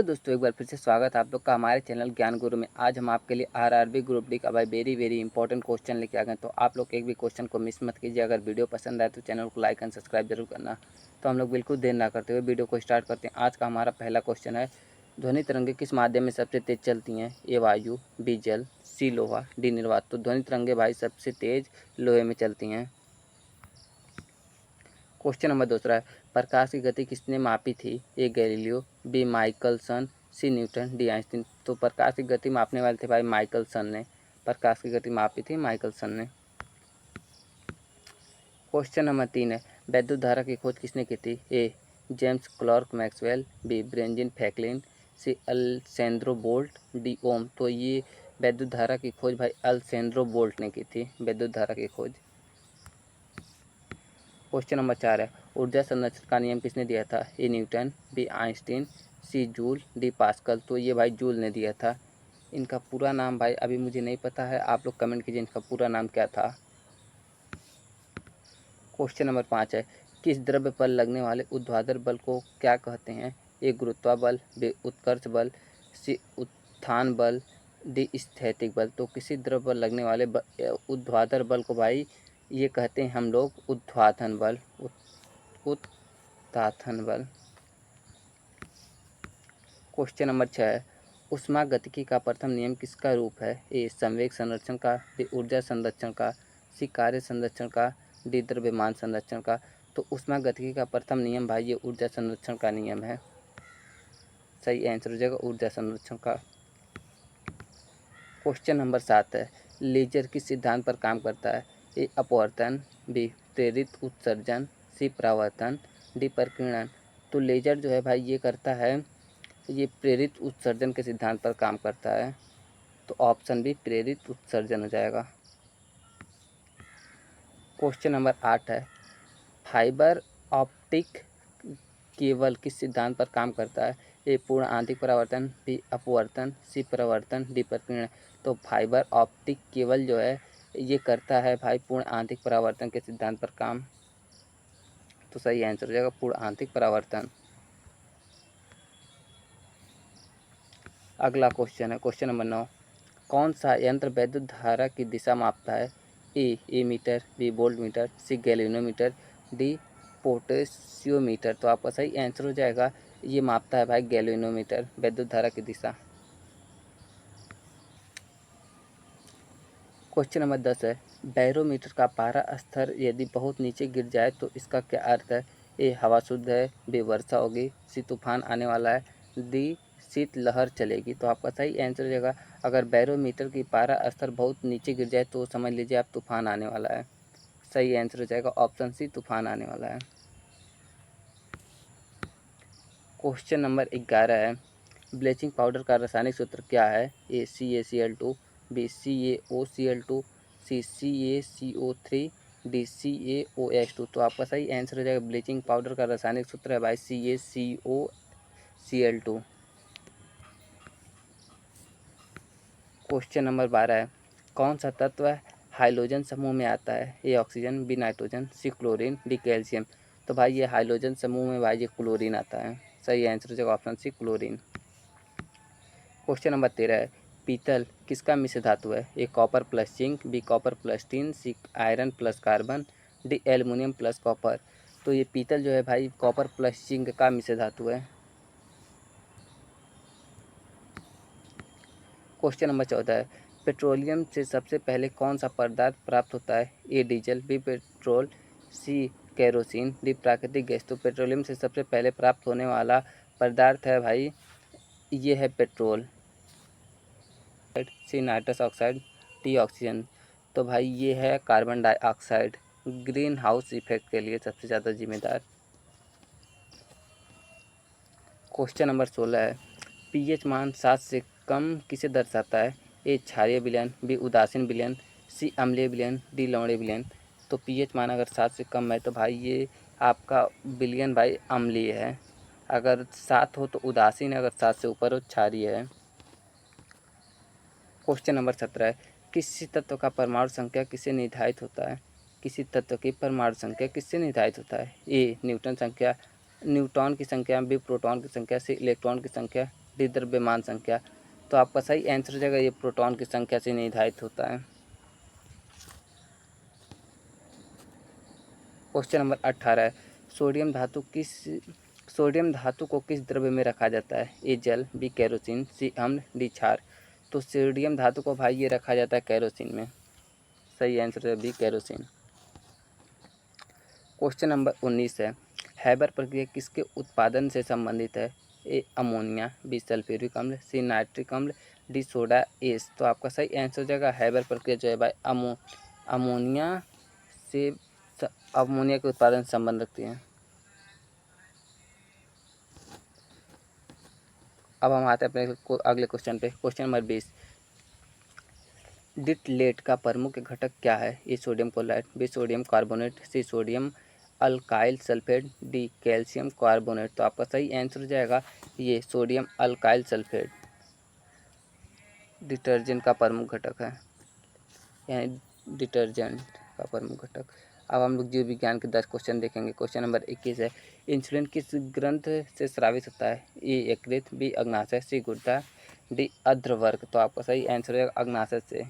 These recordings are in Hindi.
दोस्तों, एक बार फिर से स्वागत है आप लोग का हमारे चैनल ज्ञान गुरु में। आज हम आपके लिए आरआरबी ग्रुप डी का भाई वेरी इंपॉर्टेंट क्वेश्चन लेके आ गए। तो आप लोग एक भी क्वेश्चन को मिस मत कीजिए। अगर वीडियो पसंद आए तो चैनल को लाइक एंड सब्सक्राइब जरूर करना। तो हम लोग बिल्कुल देर ना करते हुए वीडियो को स्टार्ट करते हैं। आज का हमारा पहला क्वेश्चन है, ध्वनि तरंगे किस माध्यम में सबसे तेज चलती हैं? ए वायु, बी जल, सी लोहा, डी निर्वात। तो ध्वनि तरंगे भाई सबसे तेज लोहे में चलती हैं। क्वेश्चन नंबर दूसरा है, प्रकाश की गति किसने मापी थी? A Galileo, B Michelson, C Newton, D Einstein. तो प्रकाश की गति मापने वाले थे भाई माइकलसन ने। प्रकाश की गति मापी थी माइकलसन ने। क्वेश्चन नंबर 3 है, वैद्युत धारा की खोज किसने की थी? A James Clerk Maxwell, B Benjamin Franklin, C Alessandro Volta, D Ohm. तो ये वैद्युत धारा की खोज भाई अलेसेंद्रो बोल्ट ने की थी, वैद्युत धारा की खोज। क्वेश्चन नंबर 4 है, ऊर्जा संरक्षण का नियम किसने दिया था? A Newton, B Einstein, C Joule, D Pascal. तो ये भाई जूल ने दिया था। इनका पूरा नाम भाई अभी मुझे नहीं पता है, आप लोग कमेंट कीजिए इनका पूरा नाम क्या था। क्वेश्चन नंबर 5 है, किस द्रव्य पर लगने वाले ऊर्ध्वाधर बल को क्या कहते हैं? ए गुरुत्वा बल, बी उत्कर्ष बल, सी उत्थान बल, डी स्थैतिक बल। तो किसी द्रव्य पर लगने वाले ऊर्ध्वाधर बल को भाई ये कहते हैं हम लोग ऊर्ध्वाधन बल, उत्ताथन बल। क्वेश्चन नंबर 6 है, ऊष्मागतिकी का प्रथम नियम किसका रूप है? ए संवेग संरक्षण का, बी ऊर्जा संरक्षण का, सी कार्य संरक्षण का, डी द्रव्यमान संरक्षण का। तो ऊष्मागतिकी का प्रथम नियम भाई ये ऊर्जा संरक्षण का नियम है। सही आंसर हो जाएगा ऊर्जा संरक्षण का। क्वेश्चन नंबर 7 है, लेजर किस सिद्धांत पर काम करता है? ए अपवर्तन, बी प्रेरित उत्सर्जन, सी परावर्तन, डी प्रकीर्णन। तो लेजर जो है भाई ये करता है, ये प्रेरित उत्सर्जन के सिद्धांत पर काम करता है। तो ऑप्शन बी प्रेरित उत्सर्जन हो जाएगा। क्वेश्चन नंबर 8 है, फाइबर ऑप्टिक केबल किस सिद्धांत पर काम करता है? ए पूर्ण आंतरिक परावर्तन, बी अपवर्तन, सी परावर्तन, डी प्रकीर्णन। तो फाइबर ऑप्टिक केबल जो है ये करता है भाई पूर्ण आंतरिक परावर्तन के सिद्धांत पर काम। तो सही आंसर हो जाएगा पूर्ण आंतरिक परावर्तन। अगला क्वेश्चन है क्वेश्चन नंबर 9, कौन सा यंत्र विद्युत धारा की दिशा मापता है? ए एमीटर, बी वोल्टमीटर, सी गैल्वेनोमीटर, डी पोटेशियोमीटर। तो आपका सही आंसर हो जाएगा ये मापता है भाई गैल्वेनोमीटर, विद्युत धारा की दिशा। क्वेश्चन नंबर 10 है, बैरोमीटर का पारा स्तर यदि बहुत नीचे गिर जाए तो इसका क्या अर्थ है? ए हवा शुद्ध है, बी वर्षा होगी, सी तूफान आने वाला है, डी शीत लहर चलेगी। तो आपका सही आंसर हो जाएगा, अगर बैरोमीटर की पारा स्तर बहुत नीचे गिर जाए तो समझ लीजिए आप तूफान आने वाला है। सही आंसर हो जाएगा ऑप्शन सी तूफान आने वाला है। क्वेश्चन नंबर 11 है, ब्लीचिंग पाउडर का रासायनिक सूत्र क्या है? ए CaCl2, बी CaOCl2, सी CaCO3, डी CaOH2। तो आपका सही आंसर हो जाएगा ब्लीचिंग पाउडर का रासायनिक सूत्र है भाई CaCOCl2। क्वेश्चन नंबर 12 है, कौन सा तत्व हाइड्रोजन समूह में आता है? A oxygen, B nitrogen, C chlorine, D calcium. तो भाई ये हाइड्रोजन समूह में भाई ये क्लोरीन आता है। सही आंसर हो जाएगा option C chlorine. Question number 13 है, पीतल किसका मिश्र धातु है? A copper plus zinc, B copper plus tin, C iron plus carbon, D aluminium plus copper. तो ये पीतल जो है भाई कॉपर प्लस जिंक का मिश्र धातु है। क्वेश्चन नंबर 14 है, पेट्रोलियम से सबसे पहले कौन सा पदार्थ प्राप्त होता है? ए डीजल, बी पेट्रोल, सी केरोसिन, डी प्राकृतिक गैस। तो पेट्रोलियम से सबसे पहले प्राप्त होने वाला पदार्थ है भाई ये है petrol, C nitrous oxide, D oxygen. तो भाई ये है carbon dioxide, green house effect के लिए सबसे ज़्यादा जिम्मेदार। क्वेश्चन नंबर 16 है, पीएच मान 7 से कम किसे दर्शाता है? ए क्षारीय विलयन, बी उदासीन विलयन, सी अम्लीय विलयन, डी लवणीय विलयन। तो पीएच मान अगर 7 से कम है तो भाई ये आपका विलयन भाई अम्लीय है, अगर 7 हो तो उदासीन है, अगर 7 से ऊपर हो क्षारीय है। क्वेश्चन नंबर 17 है, किसी तत्व का परमाणु संख्या किससे निर्धारित होता है? किसी तत्व की परमाणु संख्या किससे निर्धारित होता है? ए न्यूटन की संख्या, बी प्रोटॉन की संख्या, सी इलेक्ट्रॉन की संख्या, डी द्रव्यमान संख्या। तो आपका सही आंसर हो जाएगा ये प्रोटॉन की संख्या से निर्धारित होता है। क्वेश्चन नंबर 18 है, सोडियम धातु को किस द्रव्य में रखा जाता है? ए जल, बी केरोसिन, सी अम्ल, डी क्षार। तो सोडियम धातु को भाई ये रखा जाता है केरोसिन में। सही आंसर है बी केरोसिन। क्वेश्चन नंबर 19 है, हैबर प्रक्रिया किसके उत्पादन से संबंधित है? ए अमोनिया, बी सल्फ्यूरिक अम्ल, सी नाइट्रिक अम्ल, डी सोडा एस। तो आपका सही आंसर हो जाएगा हैबर प्रक्रिया जो है भाई अमोनिया के उत्पादन से संबंध रखती है। अब हम आते हैं अपने अगले क्वेश्चन पे। क्वेश्चन नंबर 20, डिटलेट का प्रमुख घटक क्या है? A sodium chloride, B sodium carbonate, C sodium alkyl sulphate, D calcium carbonate. तो आपका सही आंसर हो जाएगा ये सोडियम अल्काइल सल्फेट डिटर्जेंट का प्रमुख घटक है, यानी डिटर्जेंट का प्रमुख घटक। अब हम लोग जीव विज्ञान के 10 क्वेश्चन देखेंगे। क्वेश्चन नंबर 21 है, इंसुलिन किस ग्रंथ से स्रावित होता है? ए यकृत, बी अग्नाशय, सी गुर्दा, डी अग्रवर्क। तो आपका सही आंसर है अग्नाशय से।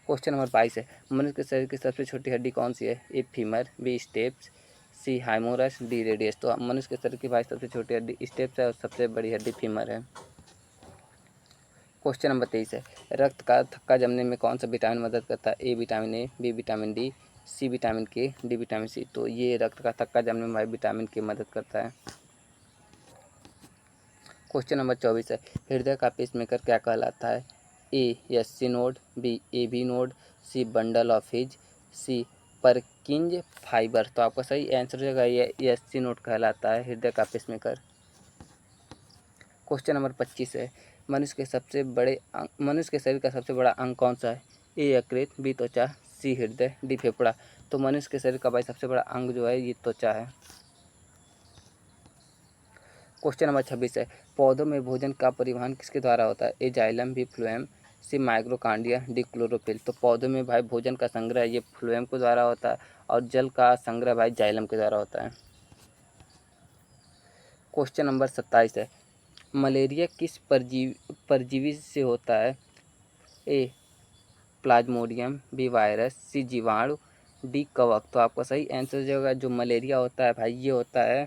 क्वेश्चन नंबर 22 है, मनुष्य के शरीर की सबसे छोटी हड्डी कौन सी है? A femur, B stapes, C humerus, D radius. तो मनुष्य के शरीर की भाई सबसे छोटी हड्डी स्टेप्स है और सबसे बड़ी हड्डी फीमर है। क्वेश्चन नंबर 23 है, रक्त का थक्का जमने में कौन सा विटामिन मदद करता है? A vitamin A, B vitamin D, C vitamin K, D vitamin C. तो ये रक्त का थक्का जमने में भाई विटामिन के मदद करता है। क्वेश्चन नंबर 24 है, हृदय का पेसमेकर क्या कहलाता है? A SC node, B A B node, C bundle of His, C Purkinje fibre. तो आपका सही आंसर हो जाएगा ये एससी नोड कहलाता है हृदय का पेसमेकर। क्वेश्चन नंबर 25 है, मनुष्य के शरीर का सबसे बड़ा अंग कौन सा है? ए यकृत, बी त्वचा, सी हृदय, डी फेफड़ा। तो मनुष्य के शरीर का भाई सबसे बड़ा अंग जो है ये त्वचा है। क्वेश्चन नंबर 26 है, पौधों में भोजन का परिवहन किसके द्वारा होता है? ए जाइलम, बी फ्लोएम, सी माइक्रोकांडिया, डी क्लोरोफिल। तो पौधों में भाई भोजन का संग्रह ये फ्लोएम के द्वारा होता है और जल का संग्रह भाई जाइलम के द्वारा होता है। क्वेश्चन नंबर 27 है, मलेरिया किस परजीवी से होता है? ए प्लाज्मोडियम, बी वायरस, सी जीवाणु, डी कवक। तो आपका सही आंसर जो होगा जो मलेरिया होता है भाई ये होता है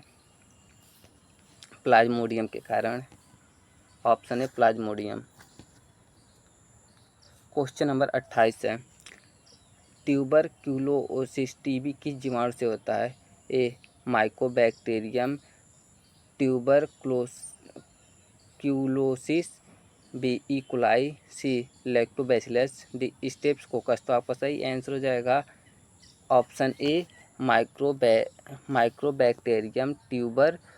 प्लाज्मोडियम के कारण। ऑप्शन है प्लाज्मोडियम। क्वेश्चन नंबर 28 है, ट्यूबरक्यूलोसिस टीबी किस जीवाणु से होता है? A Mycobacterium tuberculosis, B E coli, C Lactobacillus, D Streptococcus. तो आपका सही आंसर हो जाएगा option A microbacterium tuberculosis.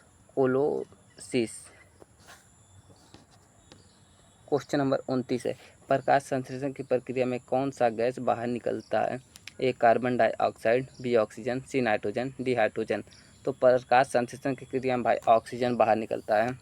Question number 29 है, प्रकाश संश्लेषण की प्रक्रिया में कौन सा गैस बाहर निकलता है? A carbon dioxide, B oxygen, C nitrogen, D hydrogen. तो प्रकाश संश्लेषण की क्रिया में भाई ऑक्सीजन बाहर निकलता है।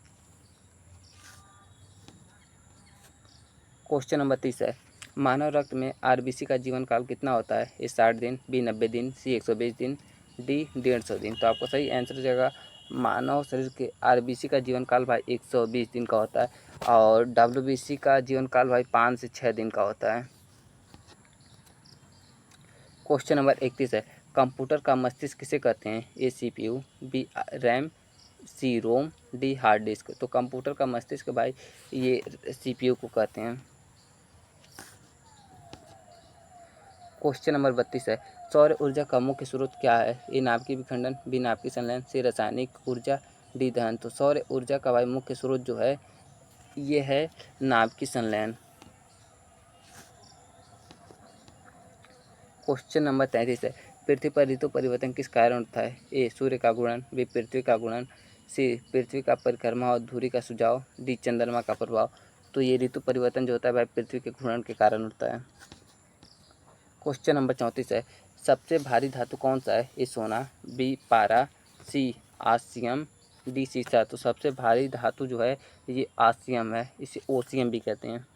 क्वेश्चन नंबर 30 है, मानव रक्त में आरबीसी का जीवन काल कितना होता है? ए 60 दिन, बी 90 दिन, सी 120 दिन, डी 150 दिन। तो आपको सही आंसर हो जाएगा मानव शरीर के आरबीसी का जीवन काल भाई 120 दिन का होता है और डब्ल्यूबीसी का जीवन काल भाई 5 से 6 दिन का होता है। क्वेश्चन नंबर 31 है, कंप्यूटर का मस्तिष्क किसे कहते हैं? ए सीपीयू, बी रैम, सी रोम, डी हार्ड डिस्क। तो कंप्यूटर का मस्तिष्क भाई ये सीपीयू को कहते हैं। क्वेश्चन नंबर 32 है, सौर ऊर्जा का मुख्य स्रोत क्या है? ए नाभिकीय विखंडन, बी नाभिकीय संलयन, सी रासायनिक ऊर्जा, डी दहन। तो सौर ऊर्जा का भाई मुख्य स्रोत जो है ये है नाभिकीय संलयन। क्वेश्चन नंबर 33 है, पृथ्वी पर ऋतु परिवर्तन किस कारण होता है? ए सूर्य का घूर्णन, बी पृथ्वी का घूर्णन, सी पृथ्वी का परिक्रमा और धुरी का सुझाव, डी चंद्रमा का प्रभाव। तो ये ऋतु परिवर्तन जो होता है भाई पृथ्वी के घूर्णन के कारण होता है। क्वेश्चन नंबर 34 है, सबसे भारी धातु कौन सा है? ए सोना, बी पारा, सी आसियम, डी सीसा। तो सबसे भारी धातु जो है ये आसियम है, इसे ओसियम भी कहते हैं।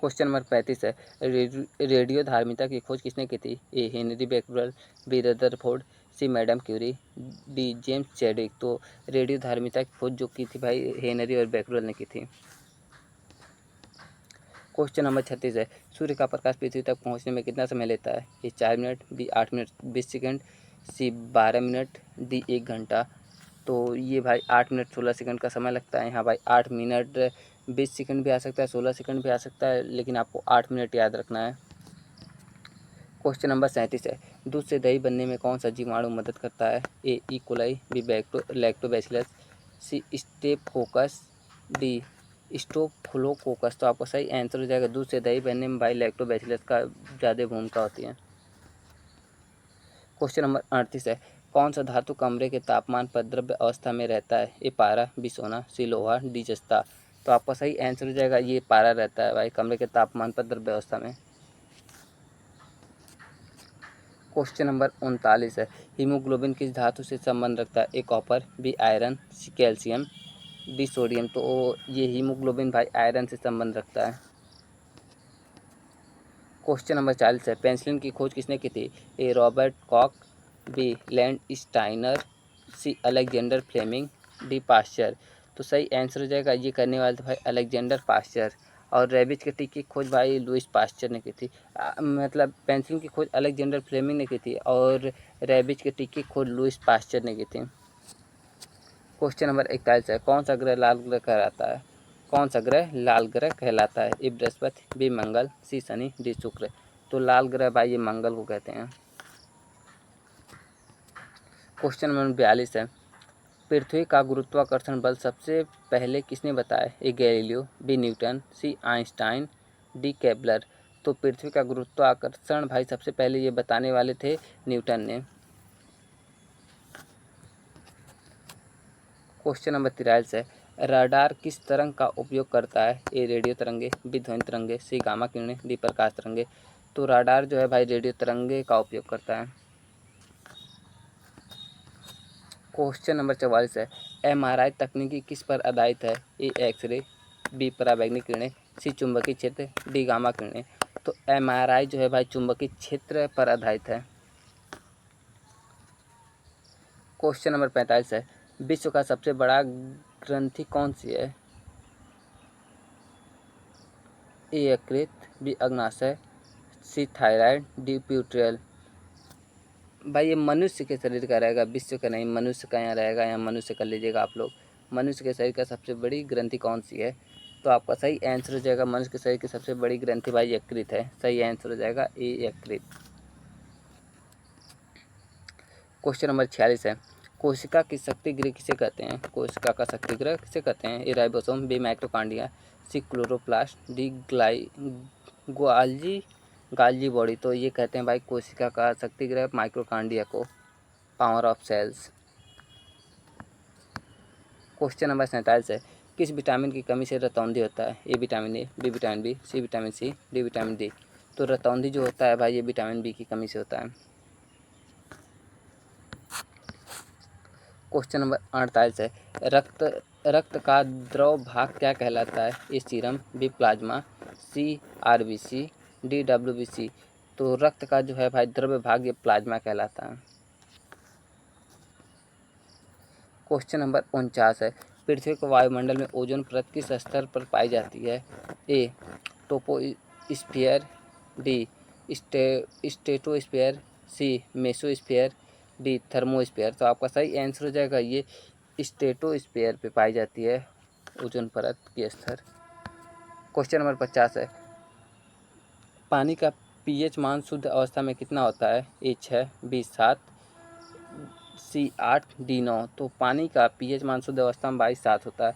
क्वेश्चन नंबर 35 है, रेडियो धार्मिता की खोज किसने की थी? A Henri Becquerel, B Rutherford, C madam Curie, D James Chadwick. तो रेडियोधर्मिता की खोज जो की थी भाई हेनरी और बैकरल ने की थी। क्वेश्चन नंबर 36 है, सूर्य का प्रकाश पृथ्वी तक पहुंचने में कितना समय लेता है? ए 4 मिनट, बी 8 मिनट 20 सेकंड, सी 12 मिनट, डी 1 घंटा। तो ये भाई 8 मिनट 16 सेकंड का समय लगता है। यहाँ भाई 8 मिनट 20 सेकंड भी आ सकता है, 16 सेकंड भी आ सकता है, लेकिन आपको 8 मिनट याद रखना है। क्वेश्चन नंबर 37 है, दूध से दही बनने में कौन सा जीवाणु मदद करता है? ए इकोलाई, बी लैक्टोबैसिलस, सी स्टेफोकस, डी स्टोफिलोकोकस। तो आपका सही आंसर हो जाएगा दूध से दही बनने में भाई लैक्टोबैसिलस का ज़्यादा भूमिका होती है। क्वेश्चन नंबर 38 है, कौन सा धातु कमरे के तापमान पर द्रव्य अवस्था में रहता है? ए पारा, बी सोना, सी लोहा, डी जस्ता। तो आपका सही आंसर हो जाएगा ये पारा रहता है भाई कमरे के तापमान पर द्रव्य अवस्था में। क्वेश्चन नंबर 39 है, हीमोग्लोबिन किस धातु से संबंध रखता है? A copper, B iron, C calcium, D sodium. तो ये हीमोग्लोबिन भाई आयरन से संबंध रखता है। क्वेश्चन नंबर 40 है, पेंसिलिन की खोज किसने की थी? A Robert Koch, B Landsteiner, C Alexander Fleming, D Pasteur. तो सही आंसर हो जाएगा ये करने वाले थे भाई अलेक्जेंडर पास्चर। और रेबिज के टीके की खोज भाई लुइस पास्चर ने की थी। मतलब पेंसिलिन की खोज अलेक्जेंडर फ्लेमिंग ने की थी और रेबिज के टीके की खोज लुइस पास्चर ने की थी। क्वेश्चन नंबर 41 है, कौन सा ग्रह लाल ग्रह कहलाता है? कौन सा ग्रह लाल ग्रह कहलाता है? ए बृहस्पति, बी मंगल, सी शनि, डी शुक्र। तो लाल ग्रह भाई ये मंगल को कहते हैं। क्वेश्चन नंबर 42 है, पृथ्वी का गुरुत्वाकर्षण बल सबसे पहले किसने बताया? A Galileo, B Newton, C Einstein, D Kepler. तो पृथ्वी का गुरुत्वाकर्षण भाई सबसे पहले ये बताने वाले थे न्यूटन ने। क्वेश्चन नंबर 43 है, रडार किस तरंग का उपयोग करता है? ए रेडियो तरंगे, बी ध्वनि तरंगे, सी गामा किरणें, डी प्रकाश तरंगे। तो रडार जो है भाई रेडियो तरंगे का उपयोग करता है। क्वेश्चन नंबर 44 है, एमआरआई तकनीकी किस पर आधारित है? ए एक्सरे, बी पराबैंगनी किरणें, सी चुंबकीय क्षेत्र, डी गामा किरणें। तो एमआरआई जो है भाई चुंबकीय क्षेत्र पर आधारित है। क्वेश्चन नंबर 45 है, विश्व का सबसे बड़ा ग्रंथि कौन सी है? ए यकृत, बी अग्नाशय, सी थायराइड, डी प्यूटरल। भाई ये मनुष्य के शरीर का रहेगा, विश्व का नहीं। मनुष्य का यहाँ रहेगा, यहाँ मनुष्य कर लीजिएगा आप लोग। मनुष्य के शरीर का सबसे बड़ी ग्रंथि कौन सी है? तो आपका सही आंसर हो जाएगा मनुष्य के शरीर की सबसे बड़ी ग्रंथि भाई यकृत है। सही आंसर हो जाएगा ए यकृत। क्वेश्चन नंबर 46 है, कोशिका की शक्ति गृह किसे कहते हैं? कोशिका का शक्ति गृह किसे कहते हैं? A ribosome, B mitochondria, C chloroplast, D Golgi body. तो ये कहते हैं भाई कोशिका का शक्ति गृह माइटोकॉन्ड्रिया को, power of cells. Question number 47 है, किस विटामिन की कमी से रतौंधी होता है? A vitamin A, B vitamin B, C vitamin C, D vitamin D. तो रतौंधी जो होता है भाई ये विटामिन बी की कमी से होता है। क्वेश्चन नंबर 48 है, रक्त का द्रव भाग क्या कहलाता है? ए सीरम, बी प्लाज्मा, सी आरबीसी, डी डब्ल्यूबीसी। तो रक्त का जो है भाई द्रव्य भाग ये प्लाज्मा कहलाता है। क्वेश्चन नंबर 49 है, पृथ्वी के वायुमंडल में ओजोन परत किस स्तर पर पाई जाती है? ए टोपोस्फीयर, डी स्ट्रेटोस्फीयर, सी मेसोस्फीयर, डी थर्मोस्फीयर। तो आपका सही आंसर हो जाएगा ये स्ट्रेटोस्फीयर पे पाई जाती है ओजोन परत की स्तर। क्वेश्चन नंबर 50 है, पानी का पीएच मान शुद्ध अवस्था में कितना होता है? ए 6, बी 7, सी 8, डी 9। तो पानी का पीएच मान शुद्ध अवस्था में 7 होता है।